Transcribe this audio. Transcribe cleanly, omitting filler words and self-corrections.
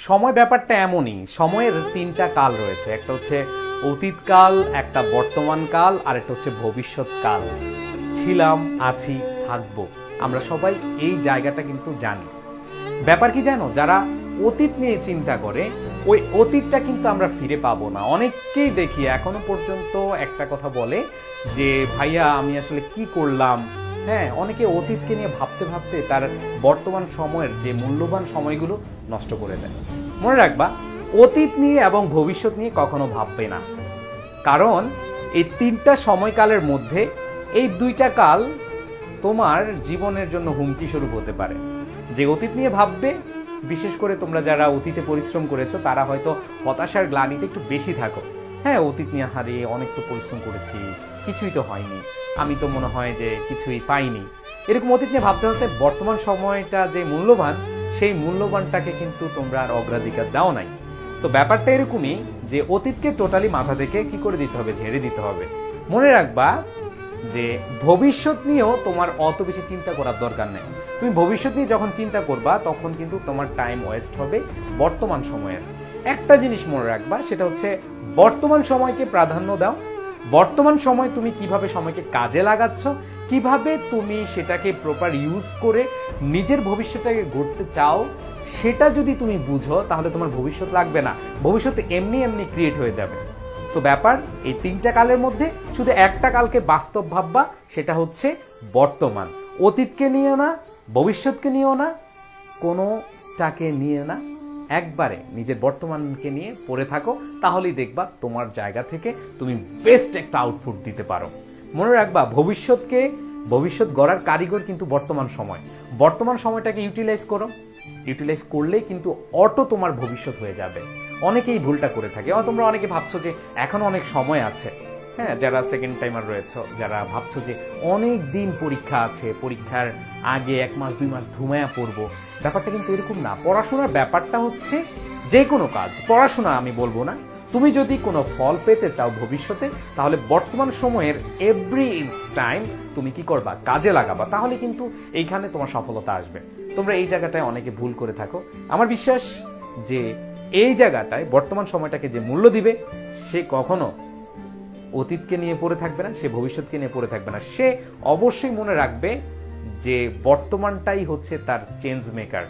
সময় ব্যাপারটা এমনই, সময়ের তিনটা কাল রয়েছে। একটা হচ্ছে অতীতকাল, একটা বর্তমান কাল, আর একটা হচ্ছে ভবিষ্যৎ কাল। ছিলাম, আছি, থাকবো, আমরা সবাই এই জায়গাটা কিন্তু জানি। ব্যাপার কি জানো, যারা অতীত নিয়ে চিন্তা করে ওই অতীতটা কিন্তু আমরা ফিরে পাবো না। অনেককেই দেখি এখনো পর্যন্ত একটা কথা বলে যে ভাইয়া আমি আসলে কি করলাম। হ্যাঁ, অনেকে অতীতকে নিয়ে ভাবতে ভাবতে তার বর্তমান সময়ের যে মূল্যবান সময়গুলো নষ্ট করে দেয়। মনে রাখবা, অতীত নিয়ে এবং ভবিষ্যৎ নিয়ে কখনো ভাববে না, কারণ এই তিনটা সময়কালের মধ্যে এই দুইটা কাল তোমার জীবনের জন্য হুমকি স্বরূপ হতে পারে। যে অতীত নিয়ে ভাববে, বিশেষ করে তোমরা যারা অতীতে পরিশ্রম করেছো তারা হয়তো হতাশার গ্লানিতে একটু বেশি থাকো। হ্যাঁ, অতীত নিয়ে হারিয়ে অনেক তো পরিশ্রম করেছি, কিছুই তো হয়নি, আমি তো মনে হয় যে কিছুই পাইনি, এরকম অতীত নিয়ে ভাবতে ভাবতে বর্তমান সময়টা যে মূল্যবান, সেই মূল্যবানটাকে কিন্তু তোমরা আর অগ্রাধিকার দাও নাই। সো ব্যাপারটা এরকমই যে অতীতকে টোটালি মাথা থেকে কি করে দিতে হবে, ঝেড়ে দিতে হবে। মনে রাখবা যে ভবিষ্যৎ নিয়েও তোমার অত বেশি চিন্তা করার দরকার নেই। তুমি ভবিষ্যৎ নিয়ে যখন চিন্তা করবা তখন কিন্তু তোমার টাইম ওয়েস্ট হবে বর্তমান সময়ের। একটা জিনিস মনে রাখবা, সেটা হচ্ছে বর্তমান সময়কে প্রাধান্য দাও। বর্তমান সময় তুমি কিভাবে সময়কে কাজে লাগাচ্ছ, কিভাবে তুমি সেটাকে প্রপার ইউজ করে নিজের ভবিষ্যৎটাকে গড়তে চাও, সেটা যদি তুমি বুঝো তাহলে তোমার ভবিষ্যৎ লাগবে না, ভবিষ্যৎ এমনি এমনি ক্রিয়েট হয়ে যাবে। সো ব্যাপার এই তিনটা কালের মধ্যে শুধু একটা কালকে বাস্তব ভাববা, সেটা হচ্ছে বর্তমান। অতীতকে নিও না, ভবিষ্যৎকে নিও না, কোনোটাকে নিয়ে না, একবারে নিজের বর্তমানকে নিয়ে পড়ে থাকো, তাহলেই দেখবা তোমার জায়গা থেকে তুমি বেস্ট একটা আউটপুট দিতে পারো। মনে রাখবা, ভবিষ্যৎ গড়ার কারিগর কিন্তু বর্তমান সময়। বর্তমান সময়টাকে ইউটিলাইজ করো, ইউটিলাইজ করলেই কিন্তু অটো তোমার ভবিষ্যৎ হয়ে যাবে। অনেকেই ভুলটা করে থাকে। তোমরা অনেকে ভাবছো যে এখনো অনেক সময় আছে। হ্যাঁ, যারা সেকেন্ড টাইমার রয়েছে, যারা ভাবছো যে অনেক দিন পরীক্ষা আছে, পরীক্ষার আগে 1 মাস 2 মাস ধুমায়া পড়বো, ব্যাপারটা কিন্তু এরকম না। পড়াশোনার ব্যাপারটা হচ্ছে যে কোনো কাজ, পড়াশোনা আমি বলবো না, তুমি যদি কোনো ফল পেতে চাও ভবিষ্যতে, তাহলে বর্তমান সময়ের এভরি টাইম তুমি কি করবা, কাজে লাগাবা, তাহলে কিন্তু এইখানে তোমার সফলতা আসবে। তোমরা এই জায়গাটায় অনেকে ভুল করে থাকো। আমার বিশ্বাস যে এই জায়গাটায় বর্তমান সময়টাকে যে মূল্য দিবে, সে কখনো অতীতকে নিয়ে পড়ে থাকবে না, সে ভবিষ্যৎকে নিয়ে পড়ে থাকবে না। সে অবশ্যই মনে রাখবে যে বর্তমানটাই হচ্ছে তার চেঞ্জ মেকার।